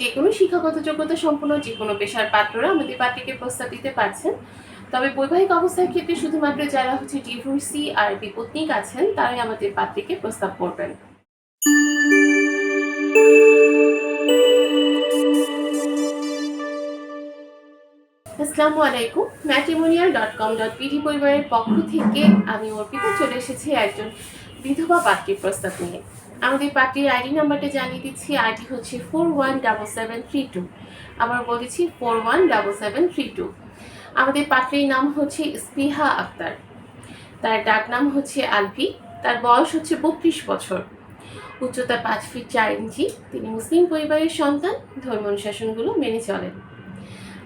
যে কোনো শিক্ষাগত যোগ্যতা সম্পন্ন যে কোনো পেশার পাত্ররা আমাদের পাত্রীকে প্রস্তাব দিতে পারছেন। তবে বৈবাহিক অবস্থার ক্ষেত্রে শুধুমাত্র যারা ডিভোর্সি আর বিপত্নিক আছেন তারাই আমাদের পাত্রীকে প্রস্তাব করবেন। আসসালামু আলাইকুম। matrimonial.com.pd পরিবারের পক্ষ থেকে আমি অর্পিতা চলে এসেছি একজন বিধবা পাত্রীর প্রস্তাব নিয়ে। আমাদের পাত্রীর আইডি নাম্বারটা জানিয়ে দিচ্ছি। আইডি হচ্ছে 417732। আবার বলেছি 417732। আমাদের পাত্রীর নাম হচ্ছে স্পৃহা আক্তার। তার ডাক নাম হচ্ছে আলভি। তার বয়স হচ্ছে 32 বছর। উচ্চতা 5 ফিট 4 ইঞ্চি। তিনি মুসলিম পরিবারের সন্তান। ধর্ম অনুশাসনগুলো মেনে চলেন।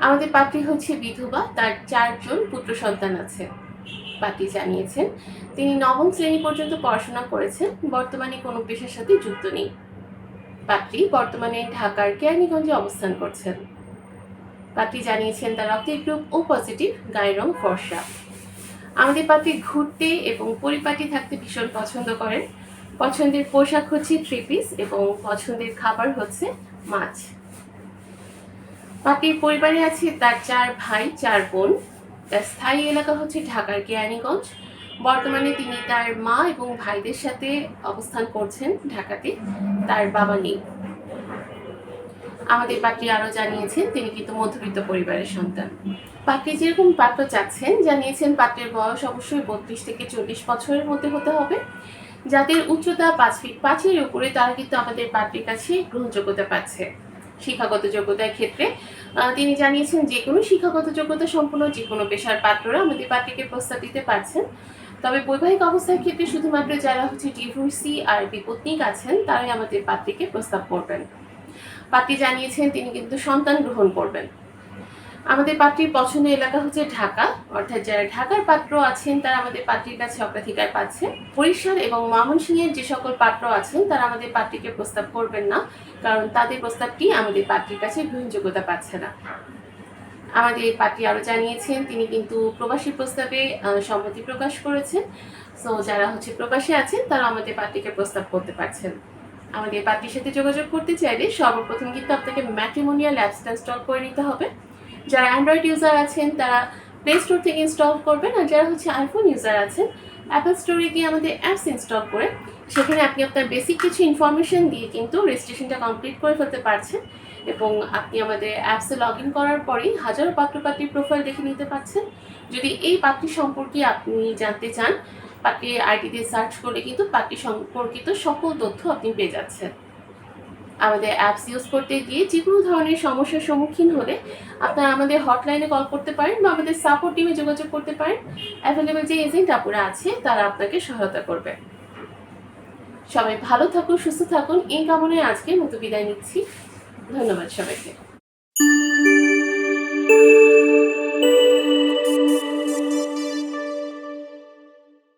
আমাদের পাত্রী হচ্ছে বিধবা। তার 4 জন পুত্র সন্তান আছে। পাত্রী জানিয়েছেন তিনি 9ম শ্রেণী পর্যন্ত পড়াশোনা করেছেন। বর্তমানে কোনো পেশার সাথে যুক্ত নেই। পাত্রী বর্তমানে ঢাকার কেরানীগঞ্জে অবস্থান করছেন। পাত্রী জানিয়েছেন তার রক্তের গ্রুপ ও পজিটিভ, গায়ের রং ফর্সা। আমাদের পাত্রী ঘুরতে এবং পরিপাটি থাকতে ভীষণ পছন্দ করেন। পছন্দের পোশাক হচ্ছে 3 পিস এবং পছন্দের খাবার হচ্ছে মাছ। পাত্রীর পরিবারে আছে তার 4 ভাই 4 বোন। তার স্থায়ী এলাকা হচ্ছে ঢাকার কেরানীগঞ্জ। বর্তমানে তিনি তার মা এবং ভাইদের সাথে অবস্থান করছেন ঢাকাতে। তার বাবা নেই। আমাদের পাত্রী আরও জানিয়েছেন তিনি কিন্তু মধ্যবিত্ত পরিবারের সন্তান। পাত্রী যেরকম পাত্র চাচ্ছেন জানিয়েছেন পাত্রের বয়স অবশ্যই 32 থেকে 40 বছরের মধ্যে হতে হবে। যাদের উচ্চতা 5 ফিট 5-এর উপরে তারা কিন্তু আমাদের পাত্রীর কাছে গ্রহণযোগ্যতা পাচ্ছে। শিক্ষাগত যোগ্যতার ক্ষেত্রে তিনি জানিয়েছেন যে কোনো শিক্ষাগত যোগ্যতা সম্পন্ন যে কোনো পেশার পাত্ররা আমাদের পাত্রীকে প্রস্তাব দিতে পারছেন। তবে বৈবাহিক অবস্থার ক্ষেত্রে শুধুমাত্র যারা ডিভোর্সি আর বিপত্নিক আছেন তারাই আমাদের পাত্রীকে প্রস্তাব করবেন। পাত্রী জানিয়েছেন তিনি কিন্তু সন্তান গ্রহণ করবেন। আমাদের পাত্রীর পছন্দের এলাকা হচ্ছে ঢাকা, অর্থাৎ যারা ঢাকার পাত্র আছেন তারা আমাদের পাত্রীর কাছে অগ্রাধিকার পাচ্ছেন। বরিশাল এবং ময়মনসিংহের যে সকল পাত্র আছেন তারা আমাদের পাত্রীকে প্রস্তাব করবেন না, কারণ তাদের প্রস্তাবটি আমাদের পাত্রীর কাছে গ্রহণযোগ্যতা পাচ্ছে না। আমাদের পাত্রী আরও জানিয়েছেন তিনি কিন্তু প্রবাসী প্রস্তাবে সম্মতি প্রকাশ করেছেন। সো যারা প্রবাসী আছেন তারা আমাদের পাত্রীকে প্রস্তাব করতে পারছেন। আমাদের পাত্রীর সাথে যোগাযোগ করতে চাইলে সর্বপ্রথম কিন্তু আপনাকে ম্যাট্রিমোনিয়াল অ্যাপসটা ইনস্টল করে নিতে হবে। যারা অ্যান্ড্রয়েড ইউজার আছেন তারা প্লে স্টোর থেকে ইনস্টল করবেন, আর যারা আইফোন ইউজার আছেন অ্যাপল স্টোরে গিয়ে আমাদের অ্যাপস ইনস্টল করে সেখানে আপনি আপনার বেসিক কিছু ইনফরমেশন দিয়ে কিন্তু রেজিস্ট্রেশনটা কমপ্লিট করে ফেলতে পারছেন এবং আপনি আমাদের অ্যাপসে লগ ইন করার পরেই হাজারো পাত্রপাত্রীর প্রোফাইল দেখে নিতে পারছেন। যদি এই পাত্রী সম্পর্কে আপনি জানতে চান, পাত্রীর আইডিতে সার্চ করলে কিন্তু পাত্রী সম্পর্কিত সকল তথ্য আপনি পেয়ে যাচ্ছেন। আমাদের অ্যাপস ইউজ করতে গিয়ে যে কোনো ধরনের সমস্যার সম্মুখীন হলে আপনারা আমাদের হটলাইনে কল করতে পারেন বা আমাদের সাপোর্ট টিমে যোগাযোগ করতে পারেন। অ্যাভেলেবেল যে এজেন্ট আপুরা আছে তারা আপনাকে সহায়তা করবে। সবাই ভালো থাকুন, সুস্থ থাকুন এই কামনায় আজকের মতো বিদায় নিচ্ছি। ধন্যবাদ সবাইকে।